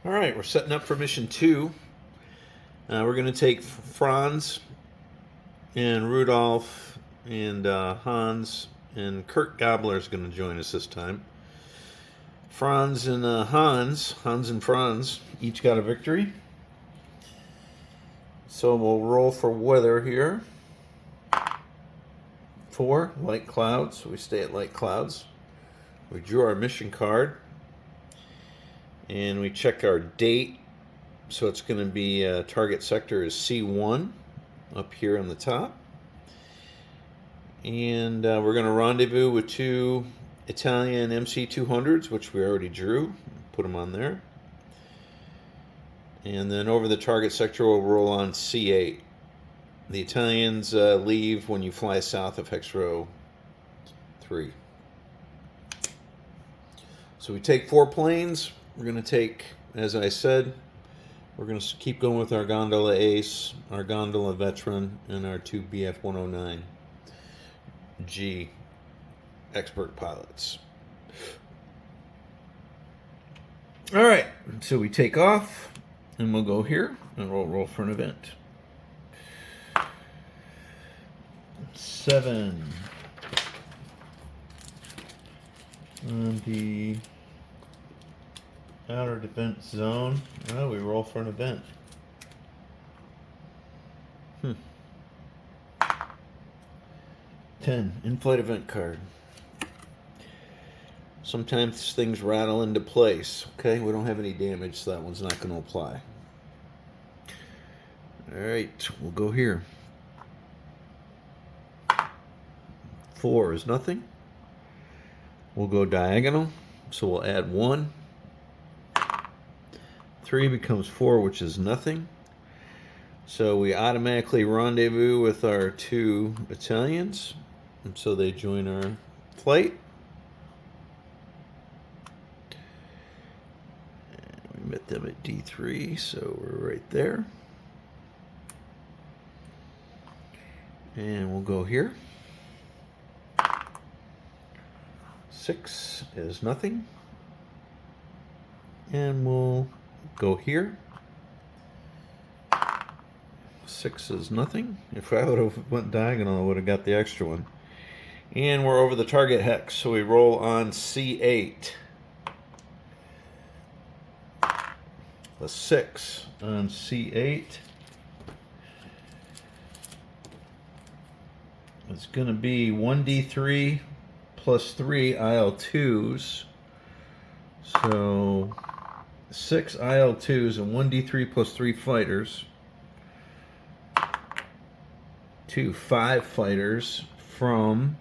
All right, we're setting up for mission 2. We're going to take Franz and Rudolph and Hans, and Kurt Gabler is going to join us this time. Franz and Hans and Franz each got a victory. So we'll roll for weather here. 4, light clouds. We stay at light clouds. We drew our mission card. And we check our date. So it's going to be target sector is C1 up here on the top. And we're going to rendezvous with 2 Italian MC200s, which we already drew. Put them on there. And then over the target sector, we'll roll on C8. The Italians leave when you fly south of hex row 3. So we take 4 planes. We're going to take, as I said, we're going to keep going with our gondola ace, our gondola veteran, and our 2 BF-109G expert pilots. All right, so we take off, and we'll go here, and we'll roll for an event. 7 on the outer defense zone. Oh, we roll for an event. 10, in-flight event card. Sometimes things rattle into place. Okay, we don't have any damage, so that one's not going to apply. Alright, we'll go here. 4 is nothing. We'll go diagonal, so we'll add 1. 3 becomes 4, which is nothing. So we automatically rendezvous with our 2 Italians, and so they join our flight. And we met them at D3, so we're right there. And we'll go here. 6 is nothing. And we'll go here. 6 is nothing. If I would have went diagonal, I would have got the extra one. And we're over the target hex, so we roll on C8. The 6 on C8 is going to be 1d3 plus 3 IL2s. So 6 IL2s and 1d3 plus 3 fighters. 2 5 fighters from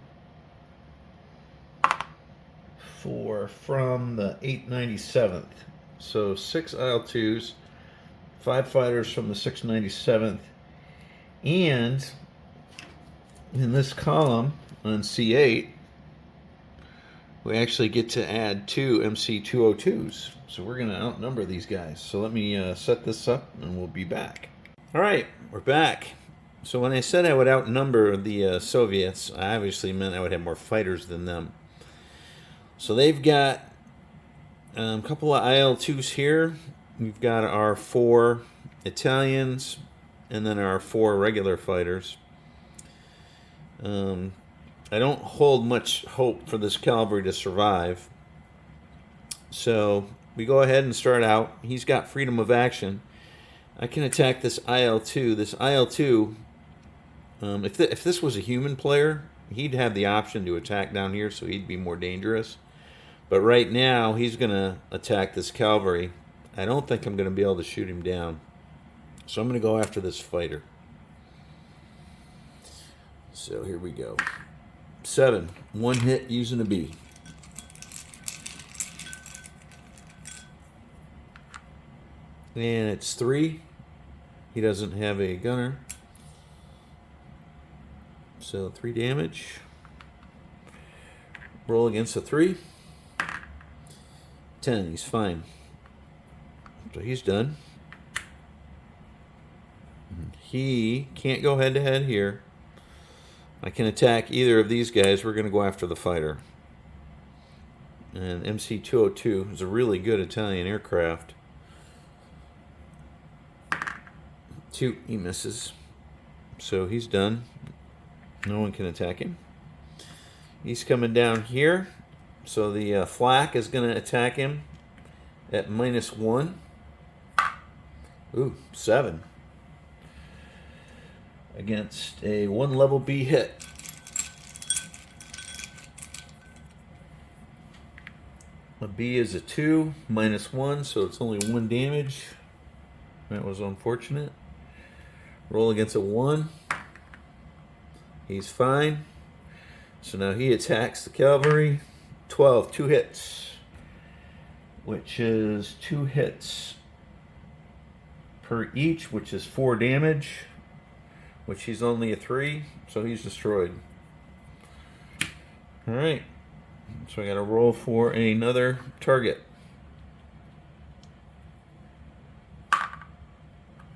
4 from the 897th. So 6 IL2s, 5 fighters from the 697th, and in this column on C8, we actually get to add 2 MC202s. So we're going to outnumber these guys. So let me set this up and we'll be back. All right, we're back. So when I said I would outnumber the Soviets, I obviously meant I would have more fighters than them. So they've got a couple of IL-2s here. We've got our 4 Italians and then our 4 regular fighters. I don't hold much hope for this cavalry to survive. So we go ahead and start out. He's got freedom of action. I can attack this IL-2. This IL-2, if this was a human player, he'd have the option to attack down here, so he'd be more dangerous. But right now, he's going to attack this cavalry. I don't think I'm going to be able to shoot him down. So I'm going to go after this fighter. So here we go. 7, 1 hit using a B. And it's 3. He doesn't have a gunner. So 3 damage. Roll against a 3. 10, he's fine. So he's done. He can't go head to head here. I can attack either of these guys. We're going to go after the fighter. And MC-202 is a really good Italian aircraft. 2, he misses. So he's done. No one can attack him. He's coming down here. So the flak is going to attack him at -1. Ooh, 7. Against a 1 level B hit. A B is a 2, -1, so it's only 1 damage. That was unfortunate. Roll against a 1. He's fine. So now he attacks the cavalry. 12, 2 hits. Which is 2 hits per each, which is 4 damage. Which he's only a 3, so he's destroyed. Alright. So I got to roll for another target.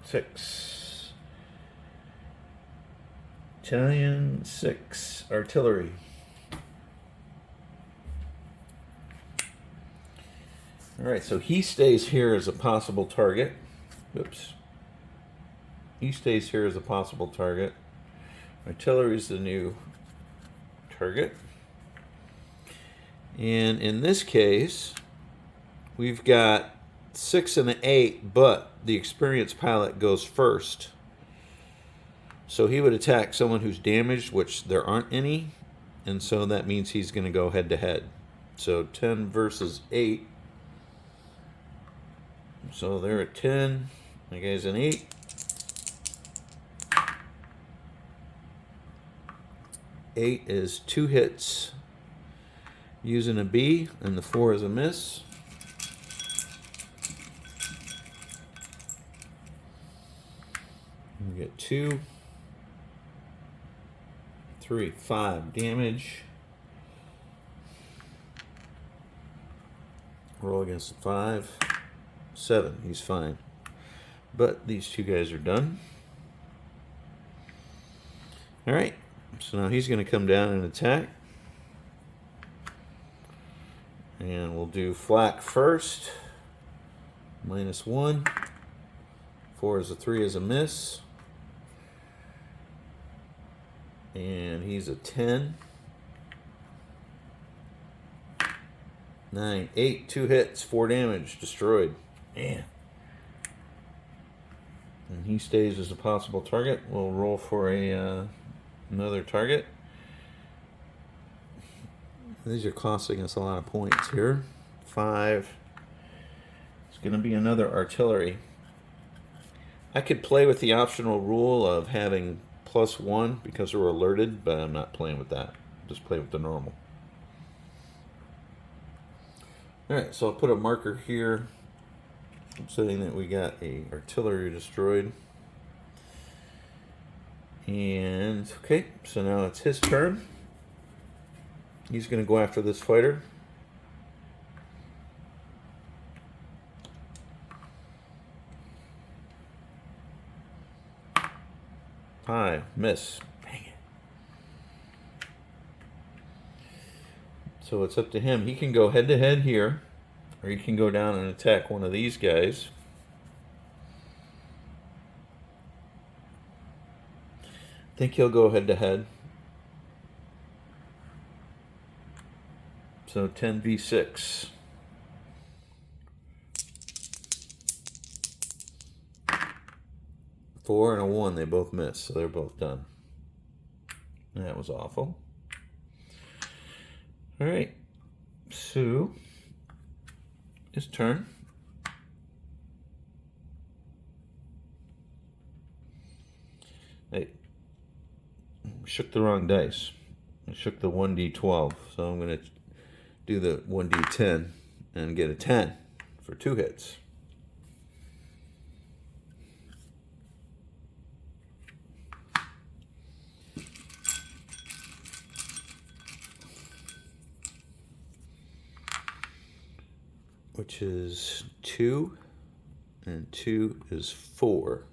6. Italian 6. Artillery. Alright, so he stays here as a possible target. Oops. He stays here as a possible target. Artillery is the new target. And in this case, we've got 6 and an 8, but the experienced pilot goes first. So he would attack someone who's damaged, which there aren't any. And so that means he's going to go head to head. So 10 versus 8. So they're at 10. That guy's an 8. Eight is 2 hits using a B, and the 4 is a miss. We get 2, 3, 5 damage. Roll against the 5, 7. He's fine. But these 2 guys are done. All right. So now he's going to come down and attack. And we'll do flak first. -1. 4 is a 3 is a miss. And he's a 10. 9, 8, 2 hits, 4 damage, destroyed. Man. And he stays as a possible target. We'll roll for another target. These are costing us a lot of points here. 5. It's going to be another artillery. I could play with the optional rule of having +1 because we're alerted, but I'm not playing with that. Just play with the normal. Alright, so I'll put a marker here saying that we got a artillery destroyed. And, okay, so now it's his turn. He's going to go after this fighter. Hi, miss. Dang it. So it's up to him. He can go head to head here, or he can go down and attack one of these guys. I think he'll go head to head. So 10v6. 4 and a 1, they both miss, so they're both done. That was awful. Alright, so his turn. Hey, shook the wrong dice. I shook the 1d12, so I'm going to do the 1d10 and get a 10 for 2 hits. Which is 2, and 2 is 4.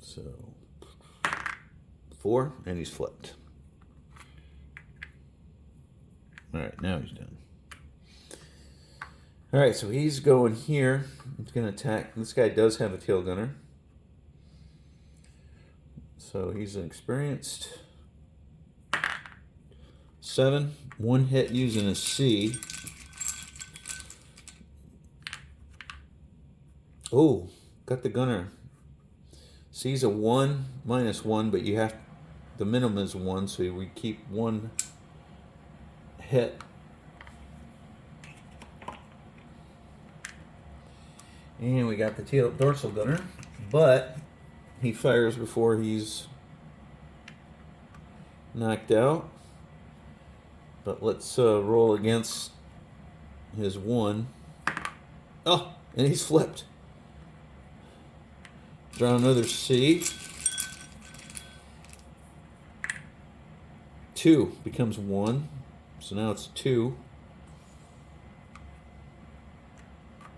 So 4, and he's flipped. All right, now he's done. All right, so he's going here. He's going to attack. This guy does have a tail gunner. So he's an experienced 7. One hit using a C. Oh, got the gunner. C's a 1, -1, but you have, the minimum is 1, so we keep 1 hit. And we got the dorsal gunner, but he fires before he's knocked out. But let's roll against his 1. Oh, and he's flipped. Draw another C. 2 becomes 1. So now it's 2.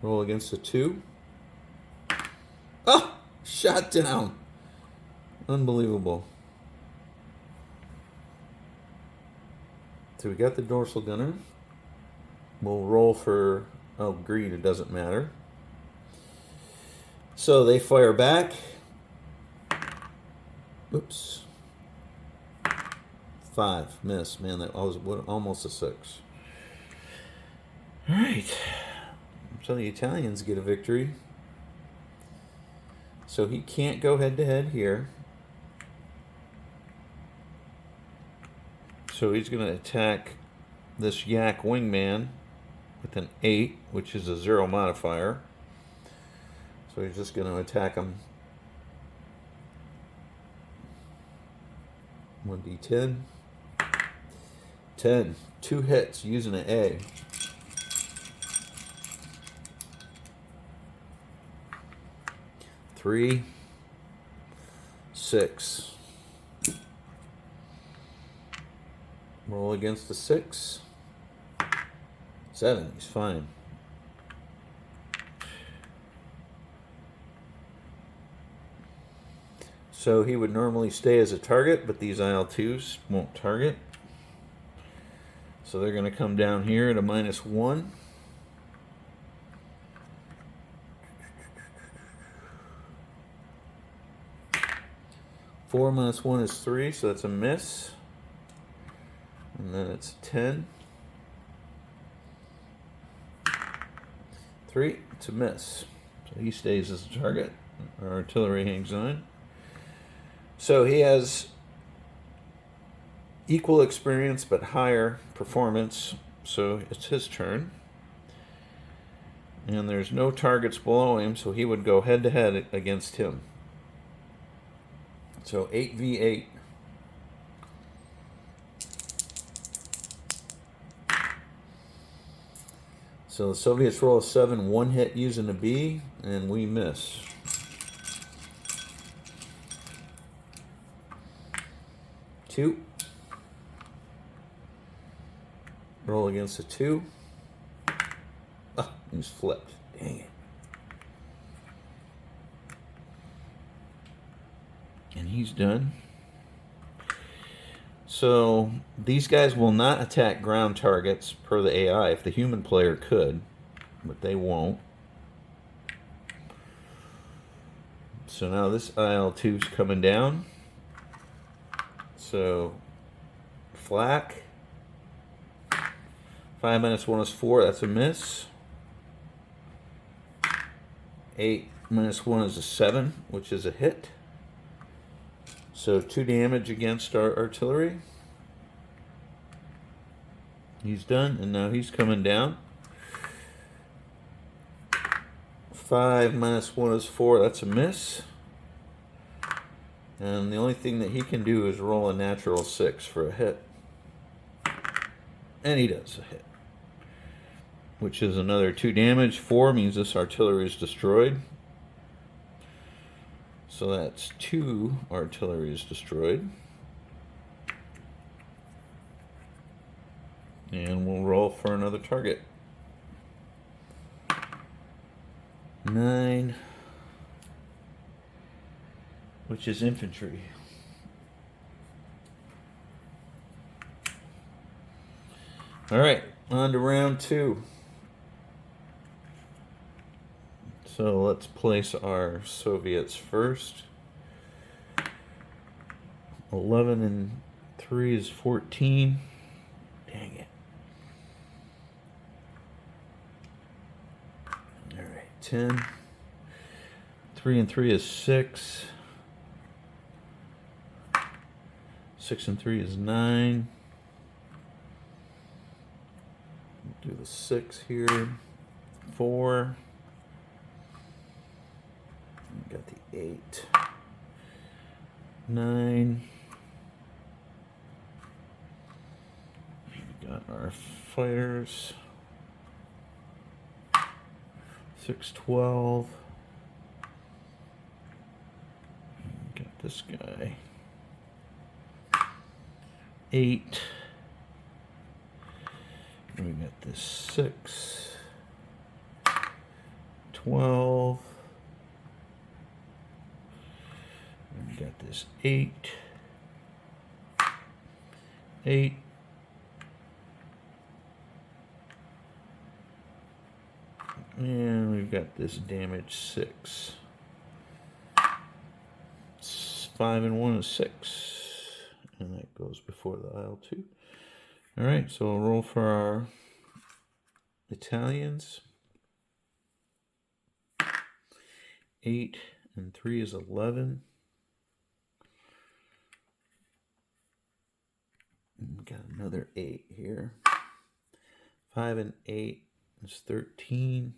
Roll against the 2. Oh! Shot down. Unbelievable. So we got the dorsal gunner. We'll roll for, oh, green, it doesn't matter. So they fire back. Oops. 5, miss. Man, that was almost a 6. All right. So the Italians get a victory. So he can't go head-to-head here. So he's going to attack this Yak Wingman with an 8, which is a 0 modifier. So he's just going to attack him. 1d10. 10. 2 hits using an A. Three, 6. Roll against the 6. 7. He's fine. So he would normally stay as a target, but these IL-2s won't target. So they're going to come down here at a -1. 4 -1 is 3, so that's a miss. And then it's 10. 3, it's a miss. So he stays as a target. Our artillery hangs on. So he has equal experience but higher performance. So it's his turn. And there's no targets below him, so he would go head-to-head against him. So 8v8. So the Soviets roll a 7, 1 hit using a B, and we miss. Two. Roll against a 2. Oh, he's flipped. Dang it. And he's done. So these guys will not attack ground targets per the AI. If the human player could, but they won't. So now this IL-2 is coming down. So flak. 5 -1 is 4. That's a miss. 8 -1 is a 7, which is a hit. So 2 damage against our artillery. He's done, and now he's coming down. 5 -1 is 4. That's a miss. And the only thing that he can do is roll a natural 6 for a hit. And he does a hit, which is another 2 damage. 4 means this artillery is destroyed. So that's 2 artillery is destroyed. And we'll roll for another target. 9, which is infantry. All right, on to round 2. So let's place our Soviets first. 11 and 3 is 14. Dang it. All right, 10. 3 and 3 is 6. 6 and 3 is 9. Do the 6 here. 4. Got the 8. 9. We got our fighters. 6, 12. Got this guy. 8. We got this 6. 12. We got this 8. 8. And we've got this damage 6. 5 and 1 is 6. And that goes before the aisle 2. Alright, so we'll roll for our Italians. 8 and 3 is 11. And we got another 8 here. 5 and 8 is 13.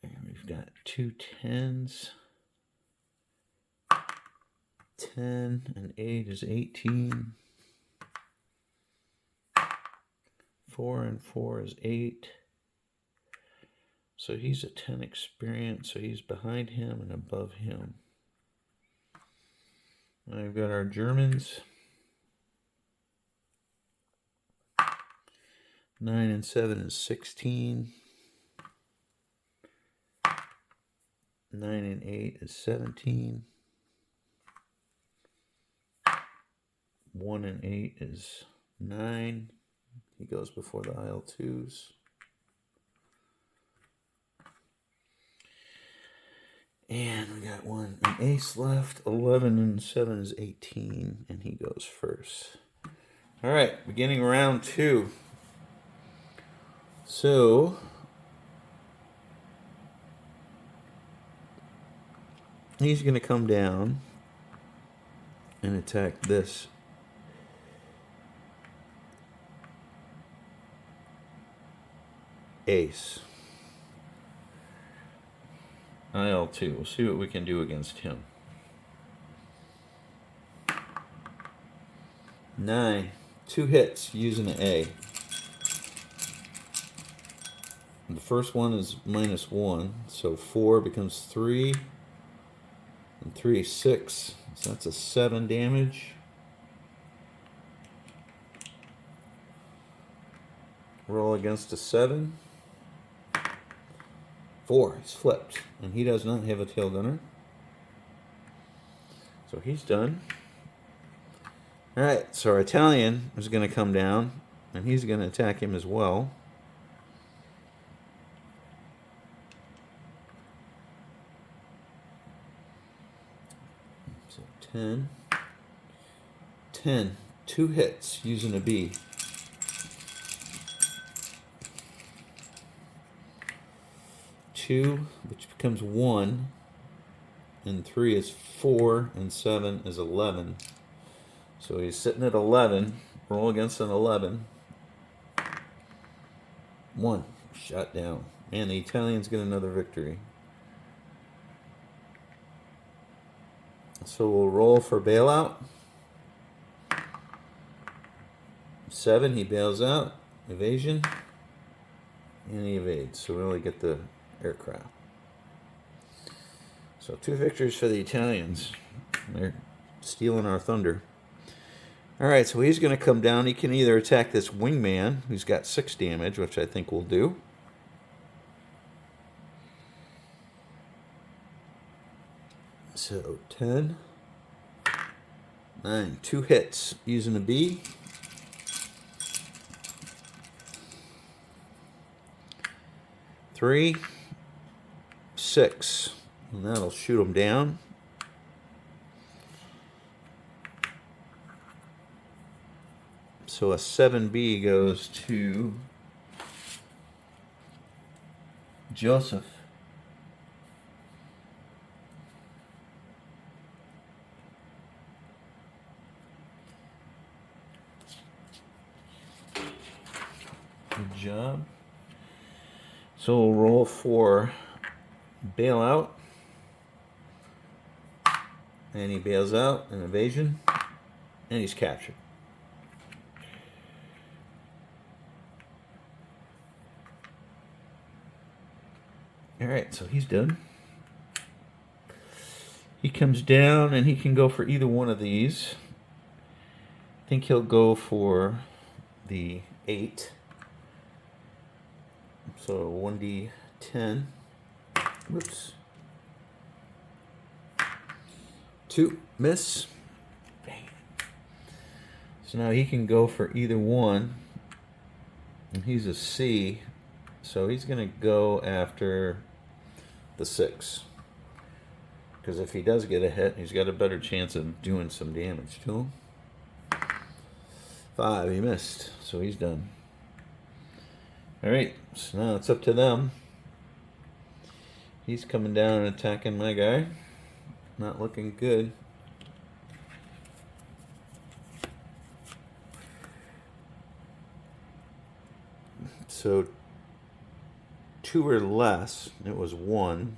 And we've got 2 10s. 10 and 8 is 18. 4 and 4 is 8. So he's a 10 experience, so he's behind him and above him. And we've got our Germans. 9 and 7 is 16. 9 and 8 is 17. 1 and 8 is 9. He goes before the aisle 2s. And we got an ace left. 11 and 7 is 18. And he goes first. All right, beginning round 2. So he's going to come down and attack this ace. IL2. We'll see what we can do against him. 9. 2 hits using an A. The first one is -1, so 4 becomes 3. And 3 is 6, so that's a 7 damage. Roll against a 7. 4, he's flipped, and he does not have a tail gunner. So he's done. Alright, so our Italian is going to come down, and he's going to attack him as well. So 10. 10. 2 hits using a B. 2, which becomes 1, and 3 is 4, and 7 is 11. So he's sitting at 11. Roll against an 11. 1, shot down. And the Italians get another victory. So we'll roll for bailout. 7, he bails out. Evasion. And he evades. So we only get the aircraft. So 2 victories for the Italians. They're stealing our thunder. Alright, so he's going to come down. He can either attack this wingman, who's got 6 damage, which I think we'll do. So 10. 9. 2 hits using a B. 3, 6. And that'll shoot him down. So a 7B goes to Joseph. Good job. So we'll roll for bailout. And he bails out, an evasion, and he's captured. Alright, so he's done. He comes down and he can go for either one of these. I think he'll go for the 8. So 1d10. Whoops. 2, miss. Dang. So now he can go for either one. And he's a C. So he's going to go after the 6. Because if he does get a hit, he's got a better chance of doing some damage to him. 5, he missed. So he's done. Alright, so now it's up to them. He's coming down and attacking my guy. Not looking good. So 2 or less, it was 1.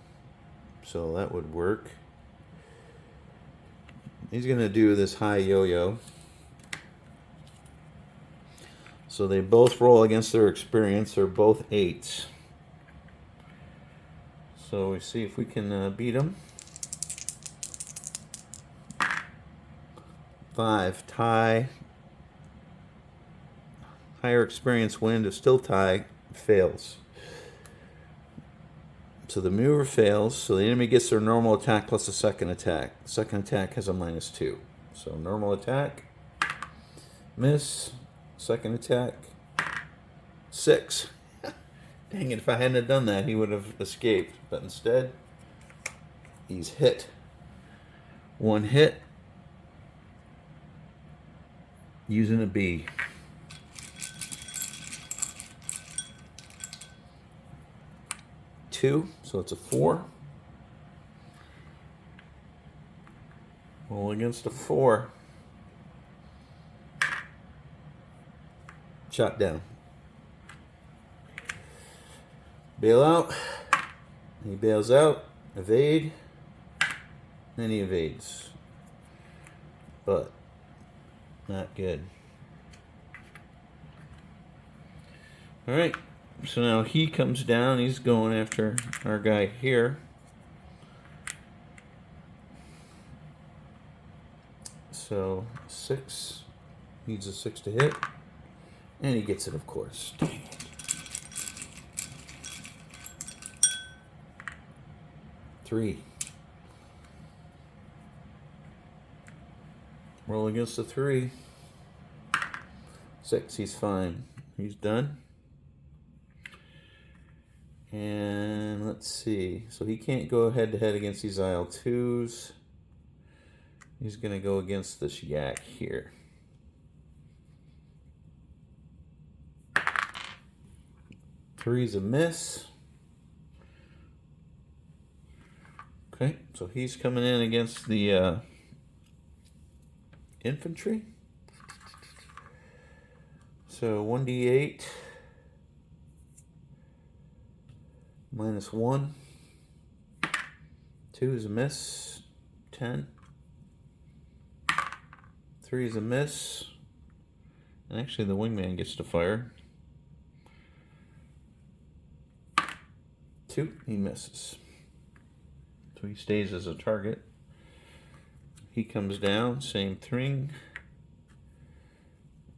So that would work. He's going to do this high yo-yo. So they both roll against their experience. They're both 8s. So we see if we can beat them. 5, tie. Higher experience win to still tie, fails. So the maneuver fails, so the enemy gets their normal attack plus a second attack. Second attack has a -2. So normal attack, miss, second attack, 6. Dang it, if I hadn't have done that, he would have escaped. But instead, he's hit. 1 hit, using a B. 2, so it's a 4. Roll against a 4. Shot down. Bail out. He bails out. Evade. And he evades. But not good. Alright. So now he comes down. He's going after our guy here. So 6. Needs a 6 to hit. And he gets it, of course. Dang it. Three. Roll against the 3. 6, he's fine. He's done. And let's see. So he can't go head to head against these IL-2s. He's going to go against this yak here. Three's a miss. Okay, so he's coming in against the infantry. So 1d8 -1. 2 is a miss. 10. 3 is a miss. And actually the wingman gets to fire. 2, he misses. So he stays as a target. He comes down, same thing.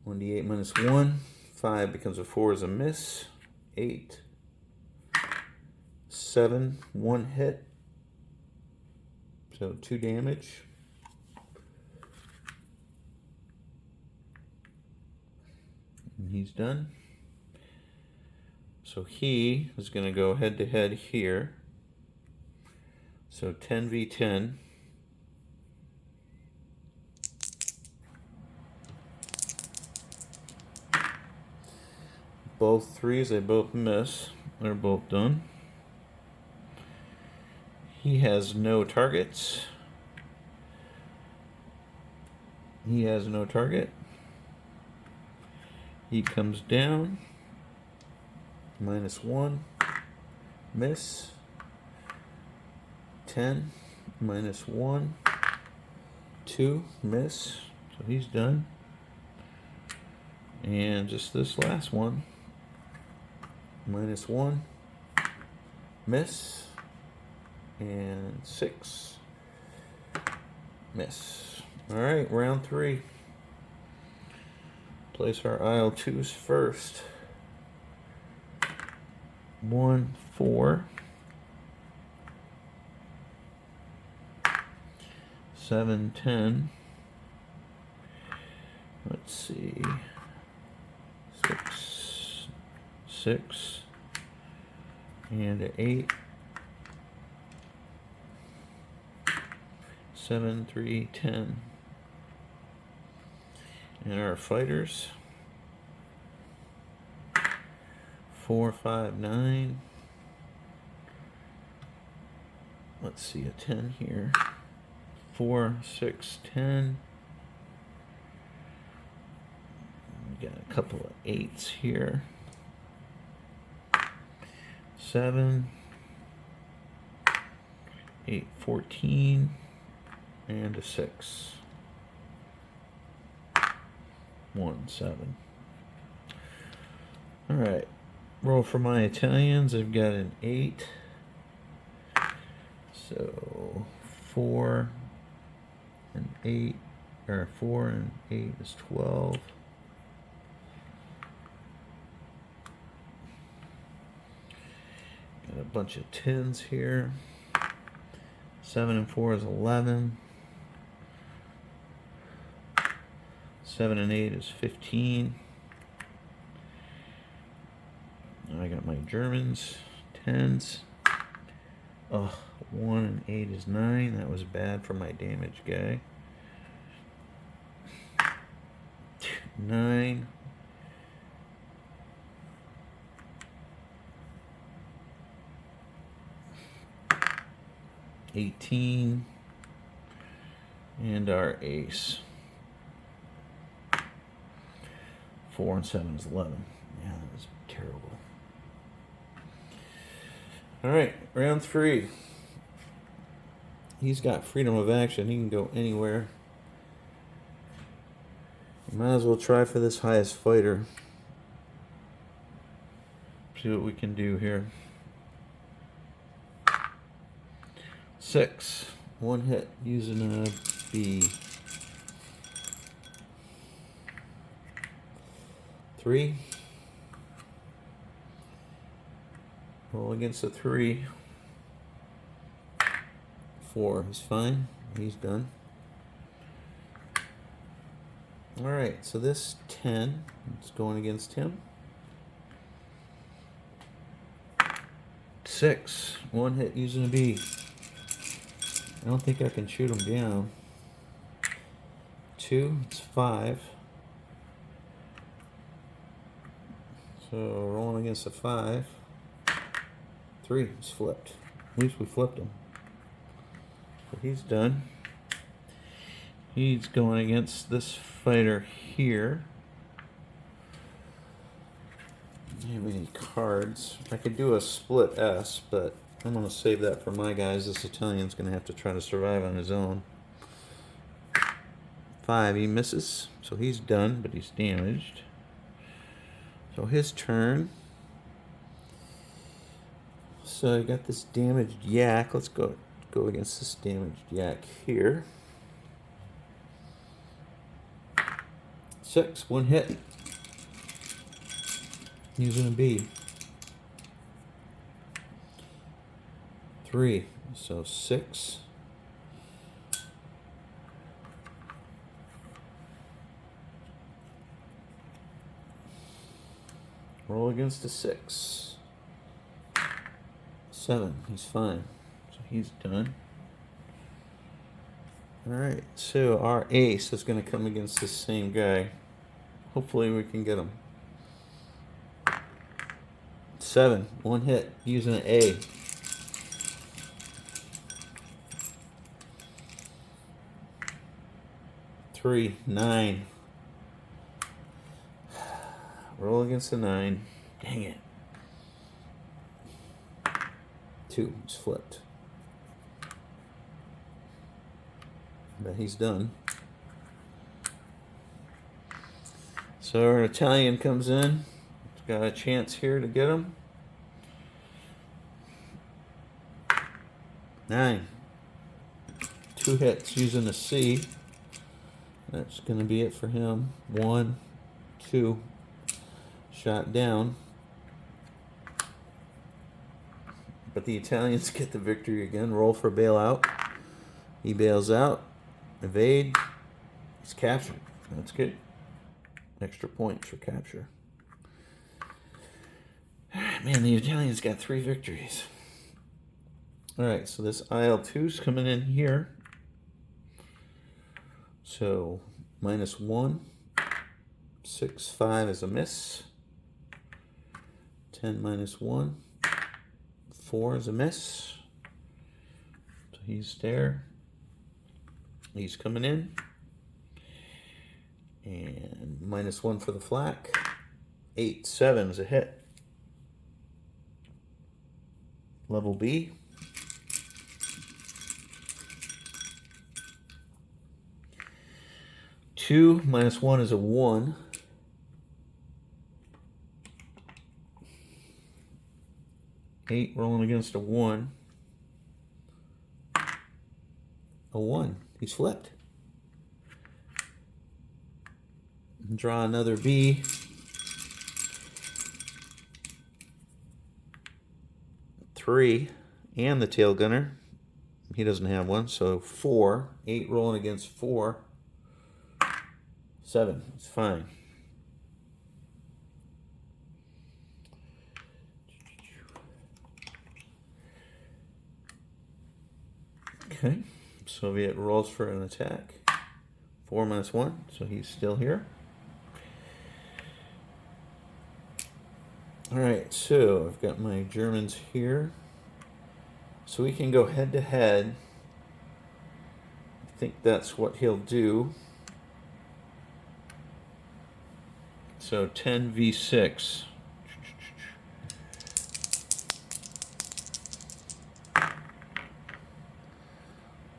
1d8 -1. 5 becomes a 4 is a miss. 8. 7, 1 hit. So 2 damage. And he's done. So he is going to go head to head here. So 10v10. Both threes, they both miss. They're both done. He has no targets. He has no target. He comes down. -1. Miss. 10. -1. 2. Miss. So he's done. And just this last one. -1. Miss. And 6. Miss. Alright, round 3. Place our IL2s first. 1, 4. 7, 10. Let's see. 6. And an 8. 7, 3, 10. And our fighters. 4, 5, 9. Let's see, a 10 here. 4, 6, 10. We got a couple of 8s here. 7, 8, 14, and a 6. 1, 7. All right. Roll for my Italians. I've got an 8. So 4 and 8, or 4 and 8 is 12. Got a bunch of 10s here. 7 and 4 is 11. 7 and 8 is 15. I got my Germans, 10s. Oh, 1 and 8 is 9. That was bad for my damage guy. 9. 18. And our ace. 4 and 7 is 11. Yeah, that was terrible. All right, round 3. He's got freedom of action. He can go anywhere. Might as well try for this highest fighter. See what we can do here. 6. 1 hit using a B. 3. Roll against a 3. 4. He's fine. He's done. Alright, so this 10 is going against him. 6. 1 hit using a B. I don't think I can shoot him down. 2. It's 5. So rolling against a 5. 3. It's flipped. At least we flipped him. So he's done. He's going against this fighter here. Do you have any cards? I could do a split S, but I'm going to save that for my guys. This Italian's going to have to try to survive on his own. 5. He misses, so he's done, but he's damaged. So his turn. So I got this damaged yak. Let's go against this damaged yak here. 6. 1 hit. Using a B. 3. So 6. Roll against a 6. 7. He's fine. So he's done. Alright, so our ace is going to come against this same guy. Hopefully we can get him. 7. One hit using an A. 3. 9. Roll against a 9. Dang it. 2. It's flipped. But he's done. So our Italian comes in. He's got a chance here to get him. 9. 2 hits using a C. That's going to be it for him. 1, 2. Shot down. But the Italians get the victory again. Roll for bailout. He bails out. Evade. He's captured. That's good. Extra points for capture. Man, the Italians got 3 victories. Alright, so this IL2's coming in here. So, -1. 6, 5 is a miss. 10 -1. 4 is a miss. So he's there. He's coming in. And -1 for the flak. 8, 7 is a hit. Level B. Two -1 is a 1. 8 rolling against a 1. A 1. He's flipped. Draw another B. 3 and the tail gunner. He doesn't have one, so 4. 8 rolling against 4. 7. It's fine. Okay. Soviet rolls for an attack. 4 -1, so he's still here. Alright, so I've got my Germans here. So we can go head to head. I think that's what he'll do. So 10v6.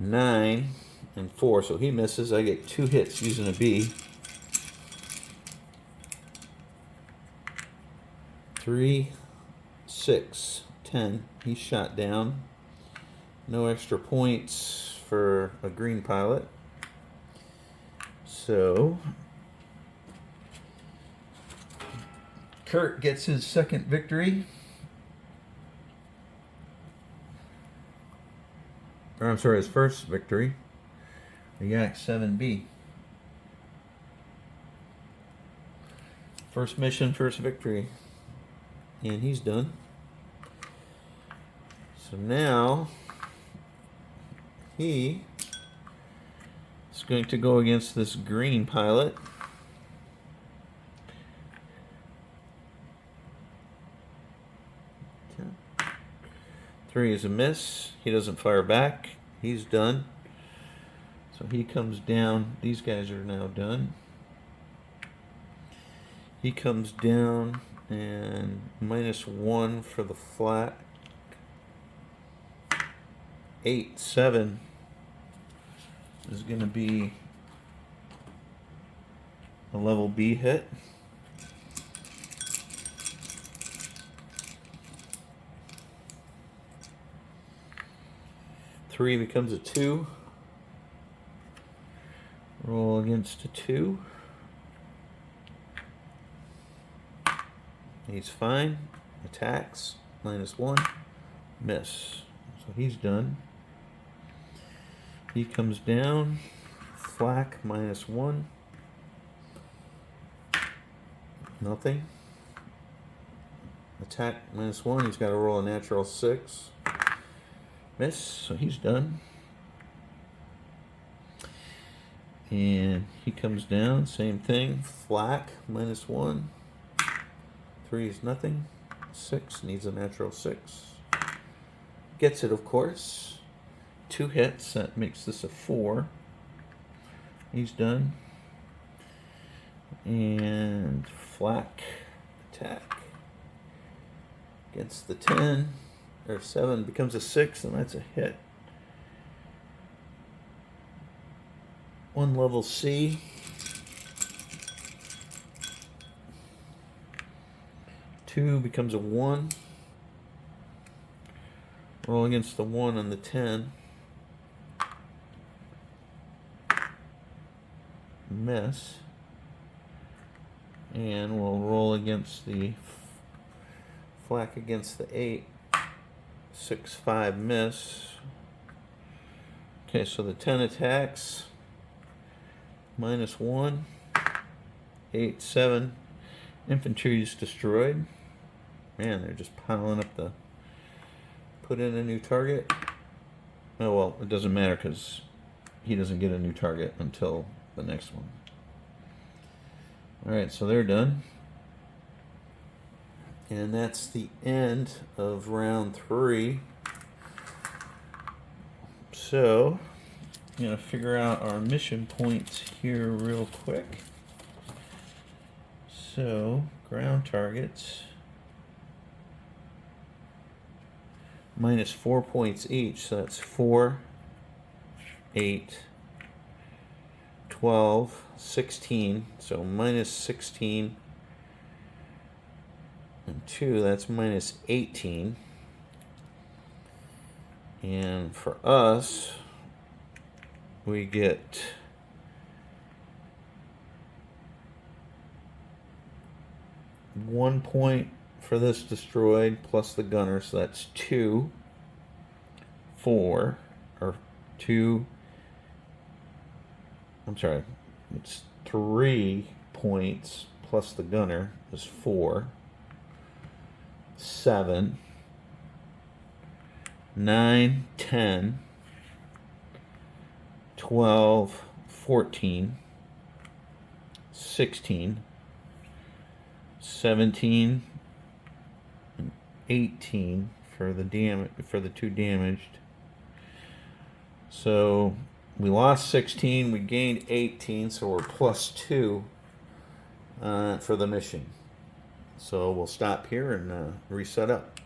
Nine and 4, so he misses. I get 2 hits using a B. 3, 6, 10. He's shot down. No extra points for a green pilot. So Kurt gets his second victory. Or I'm sorry, his first victory. The Yak 7B. First mission, first victory. And he's done. So now he is going to go against this green pilot. Okay. 3 is a miss. He doesn't fire back. He's done. So he comes down. These guys are now done. He comes down and -1 for the flat. 8, 7 is going to be a level B hit. Three becomes a 2. Roll against a 2. He's fine. Attacks. -1. Miss. So he's done. He comes down. Flak -1. Nothing. Attack -1. He's got to roll a natural 6. Miss, so he's done. And he comes down, same thing. Flak, -1. 3 is nothing. 6 needs a natural 6. Gets it, of course. 2 hits, that makes this a 4. He's done. And flak, attack. Gets the 10, or 7, becomes a 6, and that's a hit. 1 level C. Two becomes a 1. Roll against the 1 on the 10. Miss. And we'll roll against the flak against the 8. 6, 5, miss. Okay, so the 10 attacks. -1. 8, 7. Infantry is destroyed. Man, they're just piling up the... Put in a new target. Oh, well, it doesn't matter because he doesn't get a new target until the next one. Alright, so they're done. And that's the end of round 3. So, I'm going to figure out our mission points here real quick. So, ground targets. -4 points each, so that's 4, 8, 12, 16, so -16, and 2, that's -18. And for us, we get one point for this destroyed plus the gunner, so that's 2, 4, or 2, I'm sorry, it's 3 points plus the gunner is 4, 7, 9, 10, 12, 14, 16, 17, and 18 for the for the 2 damaged. So we lost 16, we gained 18, so we're +2 for the mission. So we'll stop here and reset up.